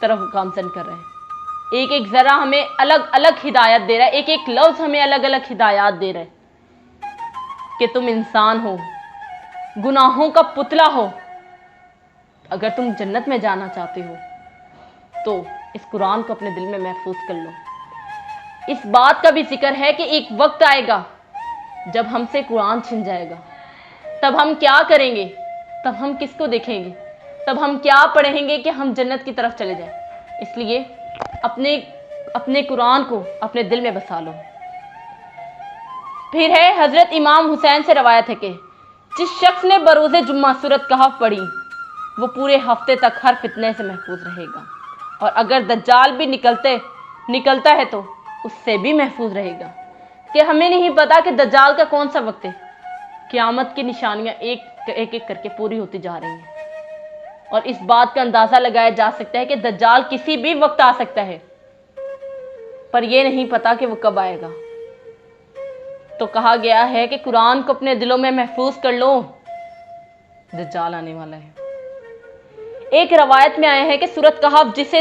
طرف گامزن کر رہے ہیں، ایک ایک ذرا ہمیں الگ الگ ہدایت دے رہا ہے، ایک ایک لفظ ہمیں الگ الگ ہدایات دے رہا ہے کہ تم انسان ہو، گناہوں کا پتلا ہو، اگر تم جنت میں جانا چاہتے ہو تو اس قرآن کو اپنے دل میں محفوظ کر لو۔ اس بات کا بھی ذکر ہے کہ ایک وقت آئے گا جب ہم سے قرآن چھن جائے گا، تب ہم کیا کریں گے؟ تب ہم کس کو دیکھیں گے؟ تب ہم کیا پڑھیں گے کہ ہم جنت کی طرف چلے جائیں؟ اس لیے اپنے قرآن کو اپنے دل میں بسا لو۔ پھر ہے حضرت امام حسین سے روایت ہے کہ جس شخص نے بروز جمعہ سورۃ کہف پڑھی وہ پورے ہفتے تک ہر فتنے سے محفوظ رہے گا، اور اگر دجال بھی نکلتا ہے تو اس سے بھی محفوظ رہے گا، کہ ہمیں نہیں پتا کہ دجال کا کون سا وقت ہے۔ قیامت کی نشانیاں ایک ایک کر کے پوری ہوتی جا رہی ہیں، اور اس بات کا اندازہ لگایا جا سکتا ہے کہ دجال کسی بھی وقت آ سکتا ہے، پر یہ نہیں پتا کہ وہ کب آئے گا۔ تو کہا گیا ہے کہ قرآن کو اپنے دلوں میں محفوظ کر لو، دجال آنے والا ہے۔ ایک روایت میں آیا ہے کہ سورۃ کہف جسے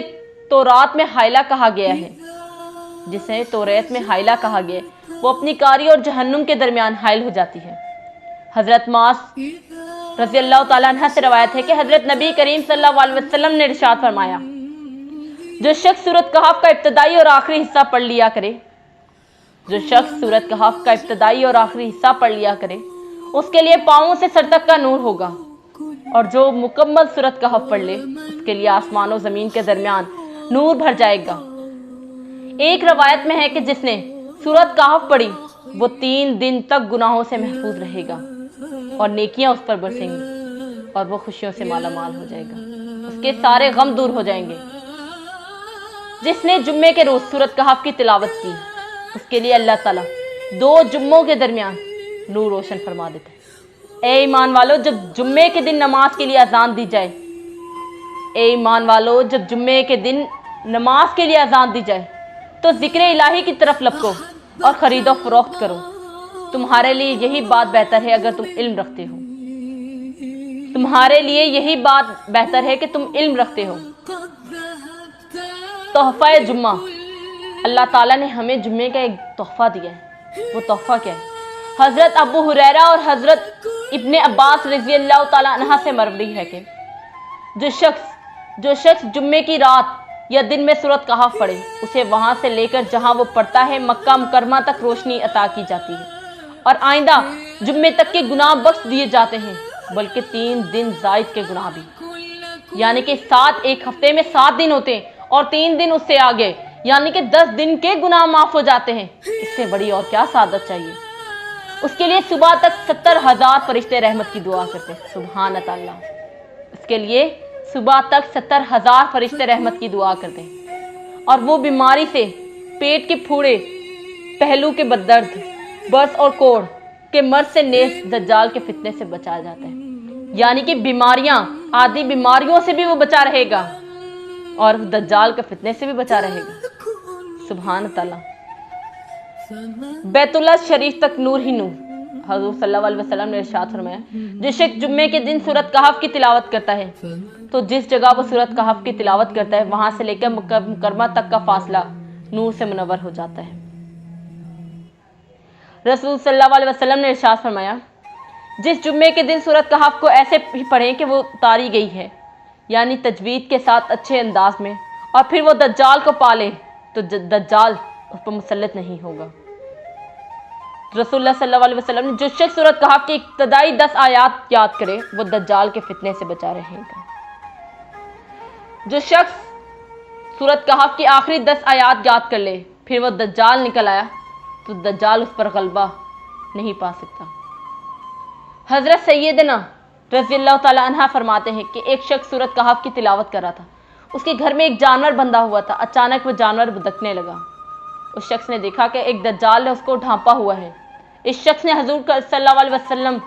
تورات میں حائلہ کہا گیا ہے، وہ اپنی کاری اور جہنم کے درمیان حائل ہو جاتی ہے۔ حضرت معاذ رضی اللہ تعالیٰ عنہ سے روایت ہے کہ حضرت نبی کریم صلی اللہ علیہ وسلم نے ارشاد فرمایا، جو شخص سورۃ کہف کا ابتدائی اور آخری حصہ پڑھ لیا کرے اس کے لیے پاؤں سے سر تک کا نور ہوگا، اور جو مکمل سورۃ کہف پڑھ لے اس کے لیے آسمان و زمین کے درمیان نور بھر جائے گا۔ ایک روایت میں ہے کہ جس نے سورۃ کہف پڑھی وہ 3 دن تک گناہوں سے محفوظ رہے گا، اور نیکیاں اس پر برسیں گی، اور وہ خوشیوں سے مالا مال ہو جائے گا، اس کے سارے غم دور ہو جائیں گے۔ جس نے جمعے کے روز سورۃ کہف کی تلاوت کی اس کے لیے اللہ تعالیٰ 2 جمعوں کے درمیان نور روشن فرما دیتے ہیں۔ اے ایمان والو، جب جمعے کے دن نماز کے لیے اذان دی جائے تو ذکر الہی کی طرف لپکو اور خرید و فروخت کرو، تمہارے لیے یہی بات بہتر ہے اگر تم علم رکھتے ہو۔ تحفہ جمعہ، اللہ تعالیٰ نے ہمیں جمعے کا ایک تحفہ دیا ہے۔ وہ تحفہ کیا ہے؟ حضرت ابو ہریرہ اور حضرت ابن عباس رضی اللہ تعالیٰ عنہ سے مروی ہے کہ جو شخص جمعے کی رات یا دن میں سورۃ کہف پڑھے اسے وہاں سے لے کر جہاں وہ پڑھتا ہے مکہ مکرمہ تک روشنی عطا کی جاتی ہے، اور آئندہ جمعے تک کے گناہ بخش دیے جاتے ہیں، بلکہ 3 دن زائد کے گناہ بھی، یعنی کہ ایک ہفتے میں 7 دن ہوتے ہیں اور 3 دن اس سے آگے، یعنی کہ 10 دن کے گناہ معاف ہو جاتے ہیں۔ اس سے بڑی اور کیا سعادت چاہیے؟ اس کے لیے صبح تک 70,000 فرشتے رحمت کی دعا کرتے ہیں، سبحان اللہ۔ اس کے لیے صبح تک 70,000 فرشتے رحمت کی دعا کرتے ہیں، اور وہ بیماری سے، پیٹ کے پھوڑے، پہلو کے بددرد، برس اور کوڑ کے مرض سے نیز دجال کے فتنے سے بچایا جاتا ہے، یعنی کہ بیماریاں، عادی بیماریوں سے بھی وہ بچا رہے گا اور دجال کے فتنے سے بھی بچا رہے گا، سبحان اللہ۔ بیت اللہ شریف تک نور ہی نور۔ حضور صلی اللہ علیہ وسلم نے ارشاد فرمایا، جو شخص جمعے کے دن سورۃ کہف کی تلاوت کرتا ہے تو جس جگہ وہ سورۃ کہف کی تلاوت کرتا ہے وہاں سے لے کر مکہ مکرمہ تک کا فاصلہ نور سے منور ہو جاتا ہے۔ رسول صلی اللہ علیہ وسلم نے ارشاد فرمایا، جس جمعے کے دن سورۃ کہف کو ایسے ہی پڑھیں کہ وہ اتاری گئی ہے، یعنی تجوید کے ساتھ اچھے انداز میں، اور پھر وہ دجال کو پالے تو دجال اس پر مسلط نہیں ہوگا۔ رسول اللہ صلی اللہ علیہ وسلم نے جو شخص سورۃ کہف کی ابتدائی 10 آیات یاد کرے وہ دجال کے فتنے سے بچا رہے گا۔ جو شخص سورۃ کہف کی آخری 10 آیات یاد کر لے پھر وہ دجال نکل آیا تو دجال اس پر غلبہ نہیں پا سکتا۔ حضرت سیدنا رضی اللہ تعالیٰ عنہ فرماتے ہیں کہ ایک شخص سورۃ کہف کی تلاوت کر رہا تھا، اس کے گھر میں ایک جانور بندھا ہوا تھا، اچانک وہ جانور بھٹکنے لگا۔ اس شخص نے دیکھا کہ ایک دجال نے اس کو ڈھانپا ہوا ہے۔ اس شخص نے حضور صلی اللہ علیہ وسلم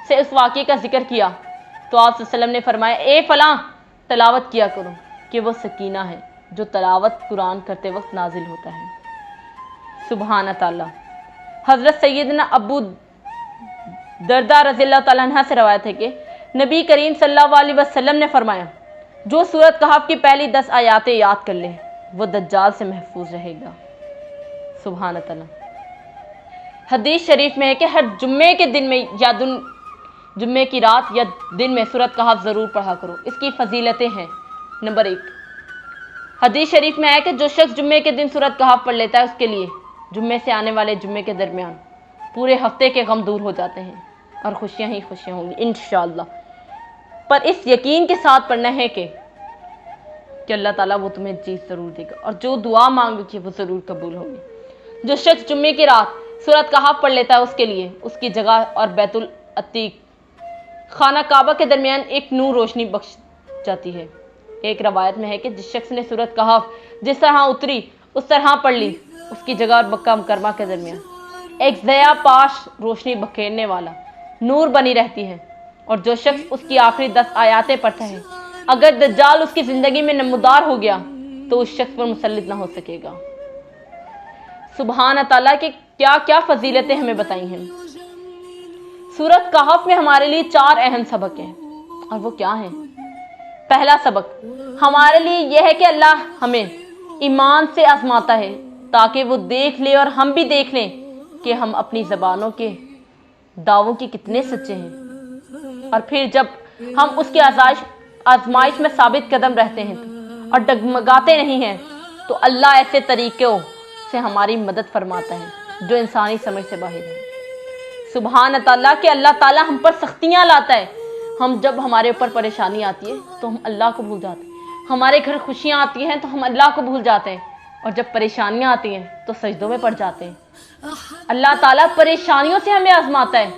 سے اس واقعے کا ذکر کیا تو آپ صلی اللہ علیہ وسلم نے فرمایا، اے فلاں، تلاوت کیا کرو کہ وہ سکینہ ہے جو تلاوت قرآن کرتے وقت نازل ہوتا ہے، سبحان تعالیٰ۔ حضرت سیدنا ابو دردہ رضی اللہ تعالیٰ عنہ سے روایت ہے کہ نبی کریم صلی اللہ علیہ وسلم نے فرمایا، جو سورۃ کہف کی پہلی 10 آیاتیں یاد کر لے وہ دجال سے محفوظ رہے گا۔ سبحان اللہ۔ حدیث شریف میں ہے کہ ہر جمعے کے دن میں یا جمعے کی رات یا دن میں سورۃ کہف ضرور پڑھا کرو۔ اس کی فضیلتیں ہیں۔ نمبر 1، حدیث شریف میں ہے کہ جو شخص جمعے کے دن سورۃ کہف پڑھ لیتا ہے اس کے لیے جمعے سے آنے والے جمعے کے درمیان پورے ہفتے کے غم دور ہو جاتے ہیں اور خوشیاں ہی خوشیاں ہوں گی انشاءاللہ۔ پر اس یقین کے ساتھ پڑھنا ہے کہ اللہ تعالیٰ وہ تمہیں چیز ضرور دے گا اور جو دعا مانگو گی وہ ضرور قبول ہوگی۔ جو شخص جمعے کی رات سورۃ کہف پڑھ لیتا ہے اس کے لیے اس کی جگہ اور بیت العتیق خانہ کعبہ کے درمیان ایک نور روشنی بخش جاتی ہے۔ ایک روایت میں ہے کہ جس شخص نے سورۃ کہف جس طرح اتری اس طرح پڑھ لی اس کی جگہ اور مکہ مکرمہ کے درمیان ایک ضیاء پاش روشنی بکھیرنے والا نور بنی رہتی ہے۔ اور جو شخص اس کی آخری 10 آیاتیں پڑھتا ہے اگر دجال اس کی زندگی میں نمودار ہو گیا تو اس شخص پر مسلط نہ ہو سکے گا۔ سبحان تعالیٰ کہ کیا کیا فضیلتیں ہمیں بتائی ہیں۔ سورۃ کہف میں ہمارے لیے 4 اہم سبق ہیں اور وہ کیا ہیں؟ پہلا سبق ہمارے لیے یہ ہے کہ اللہ ہمیں ایمان سے آزماتا ہے تاکہ وہ دیکھ لے اور ہم بھی دیکھ لیں کہ ہم اپنی زبانوں کے دعووں کی کتنے سچے ہیں، اور پھر جب ہم اس کی آزمائش میں ثابت قدم رہتے ہیں اور ڈگمگاتے نہیں ہیں تو اللہ ایسے طریقوں سے ہماری مدد فرماتا ہے جو انسانی سمجھ سے باہر ہے۔ سبحان تعالیٰ کہ اللہ تعالیٰ ہم پر سختیاں لاتا ہے۔ جب ہمارے اوپر پریشانی آتی ہے تو ہم اللہ کو بھول جاتے ہیں، ہمارے گھر خوشیاں آتی ہیں تو ہم اللہ کو بھول جاتے ہیں، اور جب پریشانیاں آتی ہیں تو سجدوں میں پڑ جاتے ہیں۔ اللہ تعالیٰ پریشانیوں سے ہمیں آزماتا ہے،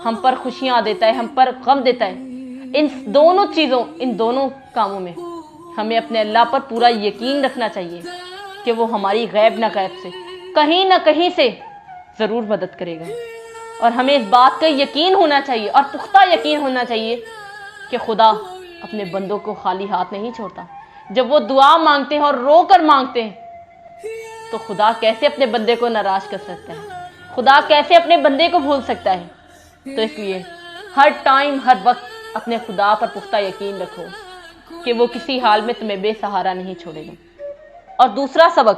ہم پر خوشیاں دیتا ہے، ہم پر غم دیتا ہے۔ ان دونوں کاموں میں ہمیں اپنے اللہ پر پورا یقین رکھنا چاہیے کہ وہ ہماری غیب نہ غیب سے کہیں نہ کہیں سے ضرور مدد کرے گا، اور ہمیں اس بات کا یقین ہونا چاہیے اور پختہ یقین ہونا چاہیے کہ خدا اپنے بندوں کو خالی ہاتھ نہیں چھوڑتا۔ جب وہ دعا مانگتے ہیں اور رو کر مانگتے ہیں تو خدا کیسے اپنے بندے کو ناراض کر سکتا ہے؟ خدا کیسے اپنے بندے کو بھول سکتا ہے؟ تو اس لیے ہر ٹائم ہر وقت اپنے خدا پر پختہ یقین رکھو کہ وہ کسی حال میں تمہیں بے سہارا نہیں چھوڑے گا۔ اور دوسرا سبق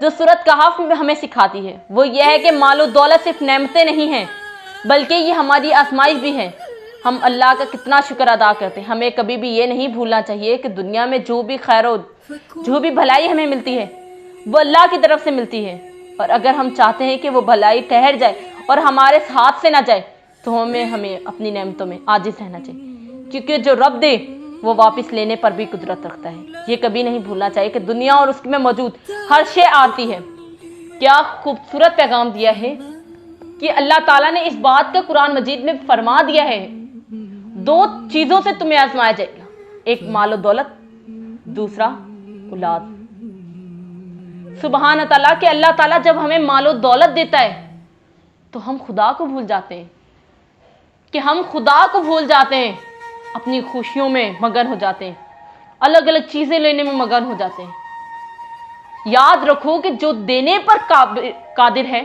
جو سورۃ کہف میں ہمیں سکھاتی ہے وہ یہ ہے کہ مال و دولت صرف نعمتیں نہیں ہیں بلکہ یہ ہماری آزمائش بھی ہے۔ ہم اللہ کا کتنا شکر ادا کرتے ہیں۔ ہمیں کبھی بھی یہ نہیں بھولنا چاہیے کہ دنیا میں جو بھی خیر و جو بھی بھلائی ہمیں ملتی ہے وہ اللہ کی طرف سے ملتی ہے، اور اگر ہم چاہتے ہیں کہ وہ بھلائی ٹھہر جائے اور ہمارے ہاتھ سے نہ جائے تو ہمیں اپنی نعمتوں میں عاجز رہنا چاہیے، کیونکہ جو رب دے وہ واپس لینے پر بھی قدرت رکھتا ہے۔ یہ کبھی نہیں بھولنا چاہیے کہ دنیا اور اس میں موجود ہر شے آتی ہے۔ کیا خوبصورت پیغام دیا ہے کہ اللہ تعالیٰ نے اس بات کا قرآن مجید میں فرما دیا ہے، 2 چیزوں سے تمہیں آزمایا جائے گا، ایک مال و دولت، دوسرا اولاد۔ سبحان تعالیٰ کہ اللہ تعالیٰ جب ہمیں مال و دولت دیتا ہے تو ہم خدا کو بھول جاتے ہیں، اپنی خوشیوں میں مگن ہو جاتے ہیں، الگ الگ چیزیں لینے میں مگن ہو جاتے ہیں۔ یاد رکھو کہ جو دینے پر قادر ہے،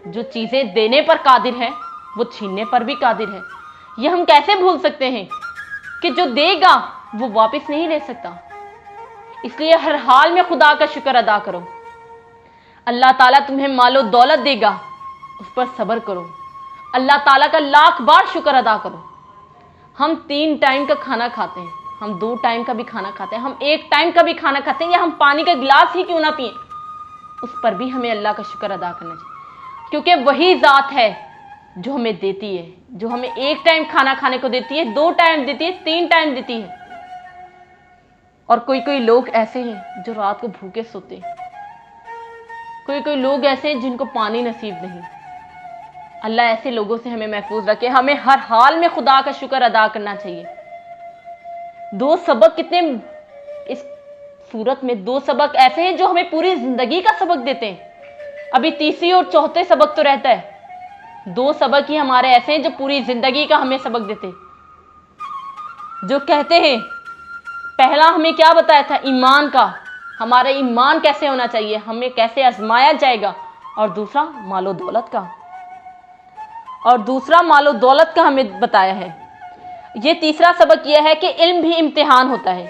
جو چیزیں دینے پر قادر ہے وہ چھیننے پر بھی قادر ہے۔ یہ ہم کیسے بھول سکتے ہیں کہ جو دے گا وہ واپس نہیں لے سکتا؟ اس لیے ہر حال میں خدا کا شکر ادا کرو۔ اللہ تعالیٰ تمہیں مال و دولت دے گا، اس پر صبر کرو، اللہ تعالیٰ کا لاکھ بار شکر ادا کرو۔ ہم 3 ٹائم کا کھانا کھاتے ہیں، ہم 2 ٹائم کا بھی کھانا کھاتے ہیں، ہم 1 ٹائم کا بھی کھانا کھاتے ہیں، یا ہم پانی کا گلاس ہی کیوں نہ پئیں، اس پر بھی ہمیں اللہ کا شکر ادا کرنا چاہیے، کیونکہ وہی ذات ہے جو ہمیں دیتی ہے، جو ہمیں 1 ٹائم کھانا کھانے کو دیتی ہے، 2 ٹائم دیتی ہے، 3 ٹائم دیتی ہے۔ اور کوئی لوگ ایسے ہیں جو رات کو بھوکے سوتے ہیں، کوئی لوگ ایسے ہیں جن کو پانی نصیب نہیں۔ اللہ ایسے لوگوں سے ہمیں محفوظ رکھے۔ ہمیں ہر حال میں خدا کا شکر ادا کرنا چاہیے۔ 2 سبق کتنے اس صورت میں 2 سبق ایسے ہیں جو ہمیں پوری زندگی کا سبق دیتے ہیں۔ ابھی تیسری اور چوتھے سبق تو رہتا ہے، 2 سبق ہی ہمارے ایسے ہیں جو پوری زندگی کا ہمیں سبق دیتے ہیں، جو کہتے ہیں پہلا ہمیں کیا بتایا تھا؟ ایمان کا، ہمارا ایمان کیسے ہونا چاہیے، ہمیں کیسے آزمایا جائے گا، اور دوسرا مال و دولت کا ہمیں بتایا ہے۔ یہ تیسرا سبق یہ ہے کہ علم بھی امتحان ہوتا ہے.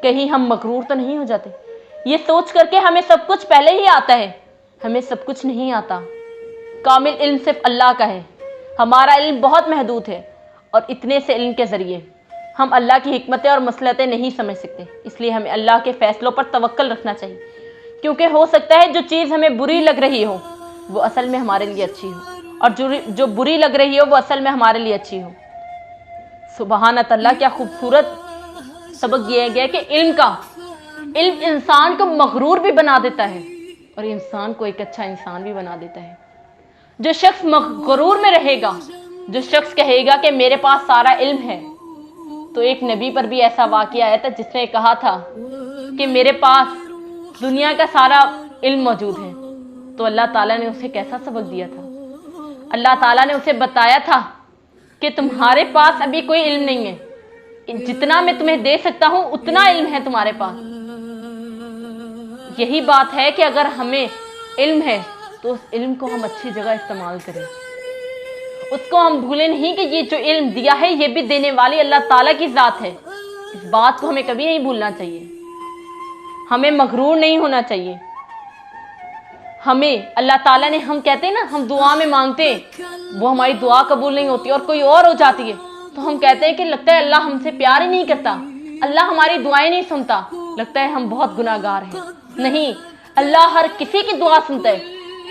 کہیں ہم مغرور تو نہیں ہو جاتے یہ سوچ کر کے ہمیں سب کچھ پہلے ہی آتا ہے. ہمیں سب کچھ نہیں آتا. کامل علم صرف اللہ کا ہے. ہمارا علم بہت محدود ہے اور اتنے سے علم کے ذریعے ہم اللہ کی حکمتیں اور مصلحتیں نہیں سمجھ سکتے. اس لیے ہمیں اللہ کے فیصلوں پر توکل رکھنا چاہیے، کیونکہ ہو سکتا ہے جو چیز ہمیں بری لگ رہی ہو وہ اصل میں ہمارے لیے اچھی ہو، اور جو بری لگ رہی ہو وہ اصل میں ہمارے لیے اچھی ہو. سبحان اللہ، کیا خوبصورت سبق دیا گیا کہ علم انسان کو مغرور بھی بنا دیتا ہے اور انسان کو ایک اچھا انسان بھی بنا دیتا ہے. جو شخص غرور میں رہے گا، جو شخص کہے گا کہ میرے پاس سارا علم ہے، تو ایک نبی پر بھی ایسا واقعہ آیا تھا جس نے کہا تھا کہ میرے پاس دنیا کا سارا علم موجود ہے. تو اللہ تعالیٰ نے اسے کیسا سبق دیا تھا؟ اللہ تعالیٰ نے اسے بتایا تھا کہ تمہارے پاس ابھی کوئی علم نہیں ہے، جتنا میں تمہیں دے سکتا ہوں اتنا علم ہے تمہارے پاس. یہی بات ہے کہ اگر ہمیں علم ہے تو اس علم کو ہم اچھی جگہ استعمال کریں. اس کو ہم بھولیں نہیں کہ یہ جو علم دیا ہے یہ بھی دینے والی اللہ تعالیٰ کی ذات ہے. اس بات کو ہمیں کبھی نہیں بھولنا چاہیے. ہمیں مغرور نہیں ہونا چاہیے. ہمیں اللہ تعالیٰ نے، ہم کہتے ہیں نا، ہم دعا میں مانگتے ہیں وہ ہماری دعا قبول نہیں ہوتی اور کوئی اور ہو جاتی ہے، تو ہم کہتے ہیں کہ لگتا ہے اللہ ہم سے پیار ہی نہیں کرتا، اللہ ہماری دعائیں نہیں سنتا، لگتا ہے ہم بہت گناہ گار ہیں. نہیں، اللہ ہر کسی کی دعا سنتا ہے.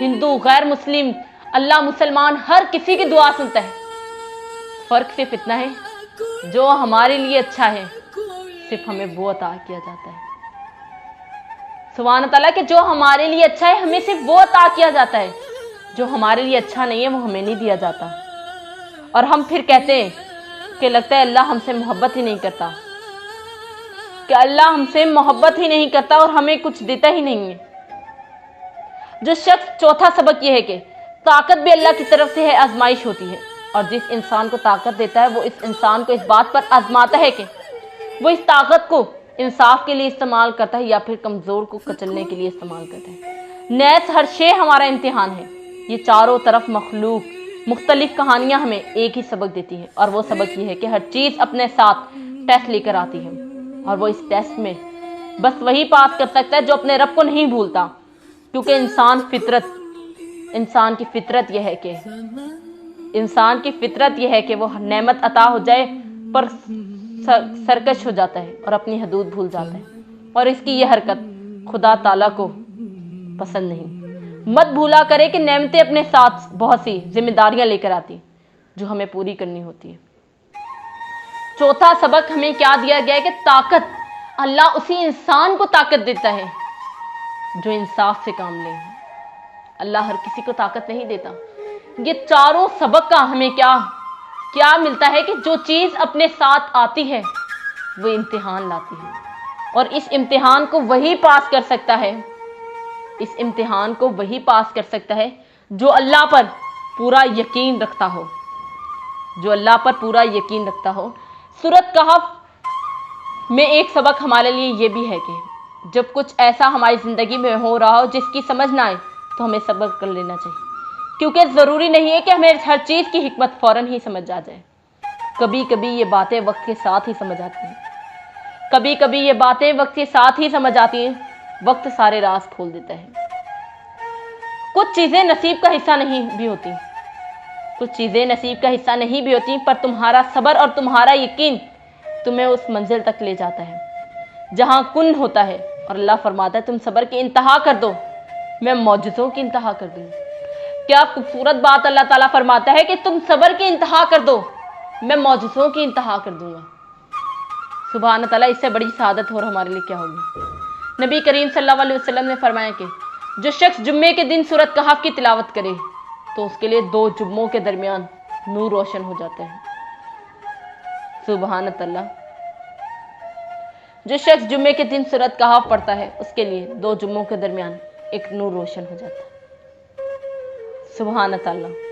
ہندو، غیر مسلم، اللہ مسلمان، ہر کسی کی دعا سنتا ہے. فرق صرف اتنا ہے جو ہمارے لیے اچھا ہے صرف ہمیں وہ عطا کیا جاتا ہے. سبحان اللہ کہ جو ہمارے لیے اچھا ہے ہمیں صرف وہ عطا کیا جاتا ہے، جو ہمارے لیے اچھا نہیں ہے وہ ہمیں نہیں دیا جاتا. اور ہم پھر کہتے ہیں کہ لگتا ہے اللہ ہم سے محبت ہی نہیں کرتا، کہ اللہ ہم سے محبت ہی نہیں کرتا اور ہمیں کچھ دیتا ہی نہیں ہے. جو شخص، چوتھا سبق یہ ہے کہ طاقت بھی اللہ کی طرف سے ہے، آزمائش ہوتی ہے، اور جس انسان کو طاقت دیتا ہے وہ اس انسان کو اس بات پر آزماتا ہے کہ وہ اس طاقت کو انصاف کے لیے استعمال کرتا ہے یا پھر کمزور کو کچلنے کے لیے استعمال کرتا ہے. نیز ہر شے ہمارا امتحان ہے. یہ چاروں طرف مخلوق مختلف کہانیاں ہمیں ایک ہی سبق دیتی ہیں، اور وہ سبق یہ ہے کہ ہر چیز اپنے ساتھ ٹیسٹ لے کر آتی ہے، اور وہ اس ٹیسٹ میں بس وہی پاس کر سکتا ہے جو اپنے رب کو نہیں بھولتا. کیونکہ انسان کی فطرت یہ ہے کہ وہ نعمت عطا ہو جائے پر سرکش ہو جاتا ہے اور اپنی حدود بھول جاتا ہے، اور اس کی یہ حرکت خدا تعالیٰ کو پسند نہیں. مت بھولا کرے کہ نعمتیں اپنے ساتھ بہت سی ذمہ داریاں لے کر آتی جو ہمیں پوری کرنی ہوتی ہے. چوتھا سبق ہمیں کیا دیا گیا ہے کہ طاقت، اللہ اسی انسان کو طاقت دیتا ہے جو انصاف سے کام لے. اللہ ہر کسی کو طاقت نہیں دیتا. یہ چاروں سبق کا ہمیں کیا ملتا ہے کہ جو چیز اپنے ساتھ آتی ہے وہ امتحان لاتی ہے، اور اس امتحان کو وہی پاس کر سکتا ہے، اس امتحان کو وہی پاس کر سکتا ہے جو اللہ پر پورا یقین رکھتا ہو، جو اللہ پر پورا یقین رکھتا ہو. سورۃ کہف میں ایک سبق ہمارے لیے یہ بھی ہے کہ جب کچھ ایسا ہماری زندگی میں ہو رہا ہو جس کی سمجھ نہ آئے تو ہمیں صبر کر لینا چاہیے، کیونکہ ضروری نہیں ہے کہ ہمیں ہر چیز کی حکمت فوراً ہی سمجھ آ جائے. کبھی کبھی یہ باتیں وقت کے ساتھ ہی سمجھ آتی ہیں، وقت سارے راز کھول دیتا ہے. کچھ چیزیں نصیب کا حصہ نہیں بھی ہوتی، پر تمہارا صبر اور تمہارا یقین تمہیں اس منزل تک لے جاتا ہے جہاں کن ہوتا ہے. اور اللہ فرماتا ہے تم صبر کی انتہا کر دو، میں معجزوں کی انتہا کر دوں. کیا خوبصورت بات اللہ تعالیٰ فرماتا ہے کہ تم صبر کی انتہا کر دو، میں معجزوں کی انتہا کر دوں گا. سبحان اللہ، اس سے بڑی سعادت اور ہمارے لیے کیا ہوگی. نبی کریم صلی اللہ علیہ وسلم نے فرمایا کہ جو شخص جمعے کے دن سورۃ کہف کی تلاوت کرے تو اس کے لیے 2 جمعوں کے درمیان نور روشن ہو جاتا ہے. سبحان اللہ، جو شخص جمعے کے دن سورۃ کہف پڑھتا ہے اس کے لیے 2 جمعوں کے درمیان ایک نور روشن ہو جاتا ہے. سبحان اللہ.